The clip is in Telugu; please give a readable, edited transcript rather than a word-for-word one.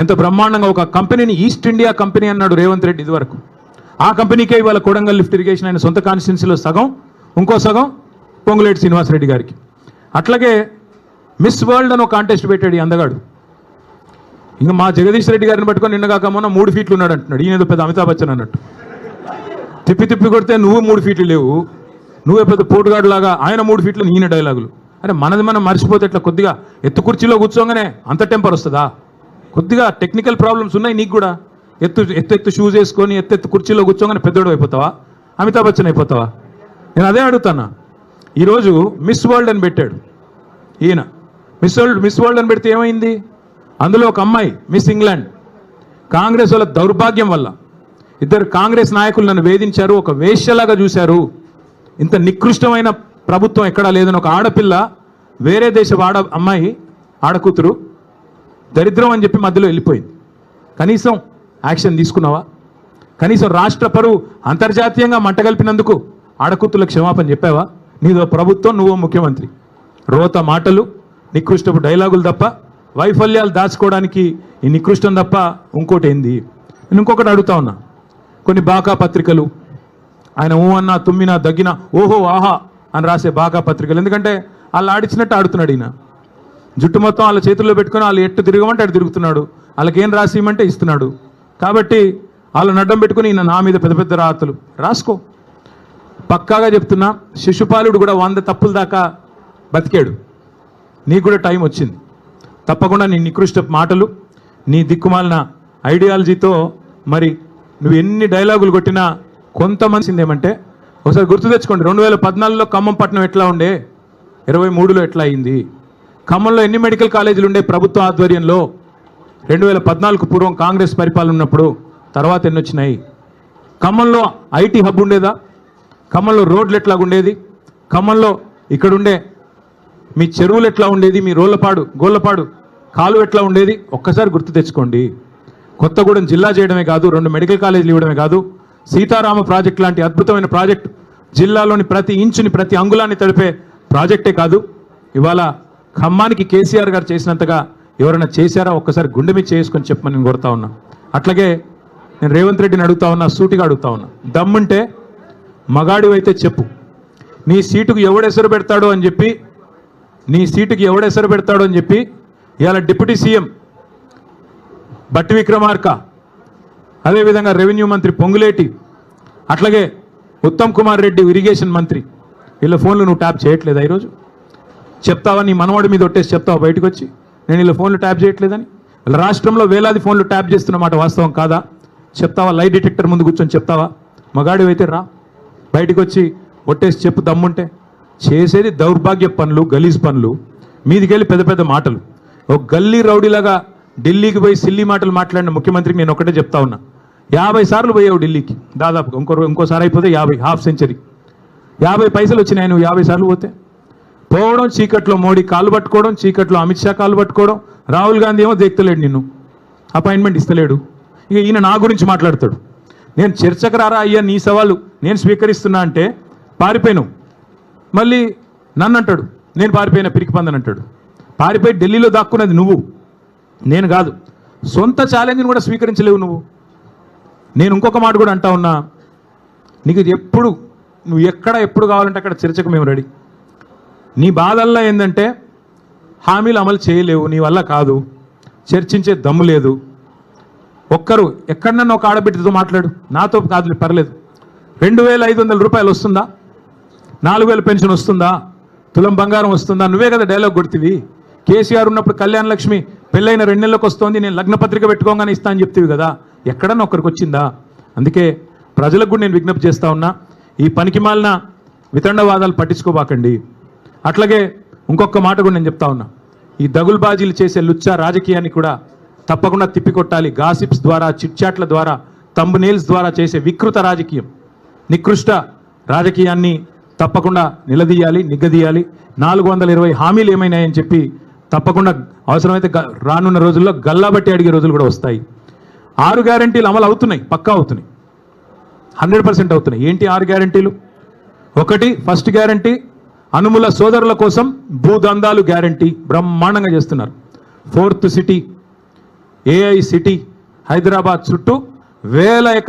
ఎంత బ్రహ్మాండంగా ఒక కంపెనీని ఈస్ట్ ఇండియా కంపెనీ అన్నాడు రేవంత్ రెడ్డి ఇదివరకు. ఆ కంపెనీకే ఇవాళ కొడంగల్ లిఫ్ట్ ఇరిగేషన్ ఆయన సొంత కాన్స్టిట్యున్సీలో సగం, ఇంకో సగం పొంగులేటి శ్రీనివాసరెడ్డి గారికి. అట్లాగే మిస్ వరల్డ్ అని ఒక కాంటెస్ట్ పెట్టాడు ఈ అందగాడు. ఇంకా మా జగదీష్ రెడ్డి గారిని పట్టుకొని నిన్నగాక మొన్న 3 ఫీట్లు ఉన్నాడు అంటున్నాడు. ఈయన పెద్ద అమితాబ్ బచ్చన్ అన్నట్టు. తిప్పి తిప్పి కొడితే నువ్వు 3 ఫీట్లు లేవు, నువ్వే పెద్ద పోటుగాడు లాగా ఆయన 3 ఫీట్లు, ఈయన డైలాగులు. అరే మనది మనం మర్చిపోతే ఇట్లా కొద్దిగా ఎత్తు కుర్చీలో కూర్చోగానే అంత టెంపర్ వస్తుందా? కొద్దిగా టెక్నికల్ ప్రాబ్లమ్స్ ఉన్నాయి నీకు కూడా. ఎత్తు షూస్ వేసుకొని ఎత్తు కుర్చీలో కూర్చోగానే పెద్దోడు అయిపోతావా? అమితాబ్ బచ్చన్ అయిపోతావా? నేను అదే అడుగుతాను. ఈరోజు మిస్ వరల్డ్ అని పెట్టాడు ఈయన. మిస్ వరల్డ్ అని పెడితే ఏమైంది? అందులో ఒక అమ్మాయి మిస్ ఇంగ్లాండ్. కాంగ్రెస్ వాళ్ళ దౌర్భాగ్యం వల్ల ఇద్దరు కాంగ్రెస్ నాయకులు నన్ను వేధించారు, ఒక వేశ్యలాగా చూశారు. ఇంత నికృష్టమైన ప్రభుత్వం ఎక్కడా లేదని ఒక ఆడపిల్ల, వేరే దేశపు అమ్మాయి ఆడకూతురు దరిద్రం అని చెప్పి మధ్యలో వెళ్ళిపోయింది. కనీసం యాక్షన్ తీసుకున్నావా? కనీసం రాష్ట్ర పరువు అంతర్జాతీయంగా మంటగలిపినందుకు ఆడకూతులకు క్షమాపణ చెప్పావా? నీదో ప్రభుత్వం, నువ్వు ముఖ్యమంత్రి. రోత మాటలు, నికృష్టపు డైలాగులు తప్ప, వైఫల్యాలు దాచుకోవడానికి ఈ నికృష్టం తప్ప ఇంకోటి ఏంది? నేను ఇంకొకటి అడుగుతా ఉన్నా. కొన్ని బాకా పత్రికలు ఆయన ఊ అన్నా తుమ్మినా దగ్గినా ఓహో ఆహా అని రాసే బాకా పత్రికలు, ఎందుకంటే వాళ్ళు ఆడిచ్చినట్టు ఆడుతున్నాడు ఈయన. జుట్టు మొత్తం వాళ్ళ చేతుల్లో పెట్టుకుని వాళ్ళు ఎట్టు తిరగమంటే అటు తిరుగుతున్నాడు, వాళ్ళకేం రాసి ఇవ్వమంటే ఇస్తున్నాడు. కాబట్టి వాళ్ళు నడ్డం పెట్టుకుని ఈయన నా మీద పెద్ద పెద్ద రాతలు రాసుకో. పక్కాగా చెప్తున్నా, శిశుపాలుడు కూడా 100 తప్పుల దాకా బతికాడు. నీకు కూడా టైం వచ్చింది. తప్పకుండా నీ నికృష్ట మాటలు, నీ దిక్కుమాలిన ఐడియాలజీతో మరి నువ్వు ఎన్ని డైలాగులు కొట్టినా కొంతమంది ఏమంటే ఒకసారి గుర్తు తెచ్చుకోండి. 2014లో ఖమ్మం పట్టణం ఎట్లా ఉండే, 23లో ఎట్లా అయింది? ఖమ్మంలో ఎన్ని మెడికల్ కాలేజీలు ఉండే ప్రభుత్వ ఆధ్వర్యంలో 2014కు పూర్వం కాంగ్రెస్ పరిపాలన ఉన్నప్పుడు? తర్వాత ఎన్ని వచ్చినాయి? ఖమ్మంలో ఐటీ హబ్ ఉండేదా? ఖమ్మంలో రోడ్లు ఎట్లా ఉండేది? ఖమ్మంలో ఇక్కడుండే మీ చెరువులు ఎట్లా ఉండేది? మీ గోళ్ళపాడు కాలువ ఎట్లా ఉండేది? ఒక్కసారి గుర్తు తెచ్చుకోండి. కొత్తగూడెం జిల్లా చేయడమే కాదు, 2 మెడికల్ కాలేజీలు ఇవ్వడమే కాదు, సీతారామ ప్రాజెక్ట్ లాంటి అద్భుతమైన ప్రాజెక్ట్, జిల్లాలోని ప్రతి ఇంచుని ప్రతి అంగుళాన్ని తడిపే ప్రాజెక్టే కాదు, ఇవాళ ఖమ్మానికి కేసీఆర్ గారు చేసినంతగా ఎవరైనా చేశారా? ఒక్కసారి గుండె మీద చేసుకొని చెప్పమని నేను కోరుతా ఉన్నా. అట్లాగే నేను రేవంత్ రెడ్డిని అడుగుతా ఉన్నా, సూటిగా అడుగుతా ఉన్నా. దమ్ముంటే మగాడివైతే చెప్పు, నీ సీటుకు ఎవడెసరు పెడతాడో అని చెప్పి ఇవాళ డిప్యూటీ సీఎం బట్టి విక్రమార్క, అదేవిధంగా రెవెన్యూ మంత్రి పొంగులేటి, అట్లాగే ఉత్తమ్ కుమార్ రెడ్డి ఇరిగేషన్ మంత్రి, వీళ్ళ ఫోన్లు నువ్వు ట్యాప్ చేయట్లేదా? ఈరోజు చెప్తావా? నీ మనవాడి మీద ఒట్టేసి చెప్తావా బయటకు వచ్చి నేను వీళ్ళ ఫోన్లు ట్యాప్ చేయట్లేదని? వీళ్ళ రాష్ట్రంలో వేలాది ఫోన్లు ట్యాప్ చేస్తున్నమాట వాస్తవం కాదా? చెప్తావా? లై డిటెక్టర్ ముందు కూర్చొని చెప్తావా? మగాడివైతే రా, బయటకు వచ్చి ఒట్టేసి చెప్పు దమ్ముంటే. చేసేది దౌర్భాగ్య పనులు, గలీజ్ పనులు, మీదికెళ్ళి పెద్ద పెద్ద మాటలు. ఒక గల్లీ రౌడీలాగా ఢిల్లీకి పోయి సిల్లీ మాటలు మాట్లాడిన ముఖ్యమంత్రికి నేను ఒకటే చెప్తా ఉన్నా. 50 సార్లు పోయావు ఢిల్లీకి దాదాపుగా, ఇంకోసారి అయిపోతే 50, హాఫ్ సెంచరీ. 50 పైసలు వచ్చినాయి నువ్వు 50 సార్లు పోతే. పోవడం, చీకట్లో మోడీ కాళ్ళు పట్టుకోవడం, చీకట్లో అమిత్ షా కాళ్ళు పట్టుకోవడం, రాహుల్ గాంధీ ఏమో దేక్తలేడు, నిన్ను అపాయింట్మెంట్ ఇస్తలేడు. ఇక ఈయన నా గురించి మాట్లాడతాడు. నేను చర్చకు రారా అయ్యా, నీ సవాలు నేను స్వీకరిస్తున్నా అంటే పారిపోయాను. మళ్ళీ నన్ను అంటాడు నేను పారిపోయిన పిరికి పందని అంటాడు. పారిపోయి ఢిల్లీలో దాక్కున్నది నువ్వు, నేను కాదు. సొంత ఛాలెంజ్ని కూడా స్వీకరించలేవు నువ్వు. నేను ఇంకొక మాట కూడా అంటా ఉన్నా, నీకు నువ్వు ఎప్పుడు కావాలంటే అక్కడ చర్చకు మేము రెడీ. నీ బాధల్లో ఏంటంటే హామీలు అమలు చేయలేవు, నీ వల్ల కాదు, చర్చించే దమ్ము లేదు. ఒక్కరు ఎక్కడన్నా ఒక ఆడబిడ్డతో మాట్లాడు, నాతో కాదు పర్లేదు. 2500 రూపాయలు వస్తుందా? 4000 పెన్షన్ వస్తుందా? తులం బంగారం వస్తుందా? నువ్వే కదా డైలాగ్ కొడుతుంది. కేసీఆర్ ఉన్నప్పుడు కళ్యాణ లక్ష్మి పెళ్ళైన 2 నెలలకు వస్తుంది, నేను లగ్నపత్రిక పెట్టుకోగానే ఇస్తా అని చెప్తివి కదా, ఎక్కడన్నా ఒక్కరికి వచ్చిందా? అందుకే ప్రజలకు కూడా నేను విజ్ఞప్తి చేస్తా ఉన్నా, ఈ పనికిమాలిన వితండవాదాలు పట్టించుకోబాకండి. అట్లాగే ఇంకొక మాట కూడా నేను చెప్తా ఉన్నా, ఈ దగుల్బాజీలు చేసే లుచ్చా రాజకీయాన్ని కూడా తప్పకుండా తిప్పికొట్టాలి. గాసిప్స్ ద్వారా, చిట్చాట్ల ద్వారా, తంబునేల్స్ ద్వారా చేసే వికృత రాజకీయం, నికృష్ట రాజకీయాన్ని తప్పకుండా నిలదీయాలి, నిగ్గదీయాలి. 420 హామీలు ఏమైనాయని చెప్పి తప్పకుండా అవసరమైతే రానున్న రోజుల్లో గల్లాబట్టి అడిగే రోజులు కూడా వస్తాయి. 6 గ్యారంటీలు అమలు అవుతున్నాయి, పక్కా అవుతున్నాయి, 100% అవుతున్నాయి. ఏంటి 6 గ్యారంటీలు? 1, ఫస్ట్ గ్యారంటీ అనుముల సోదరుల కోసం భూదందాలు గ్యారంటీ బ్రహ్మాండంగా చేస్తున్నారు. 4th city AI city Hyderabad చుట్టూ వేల ఎకరాల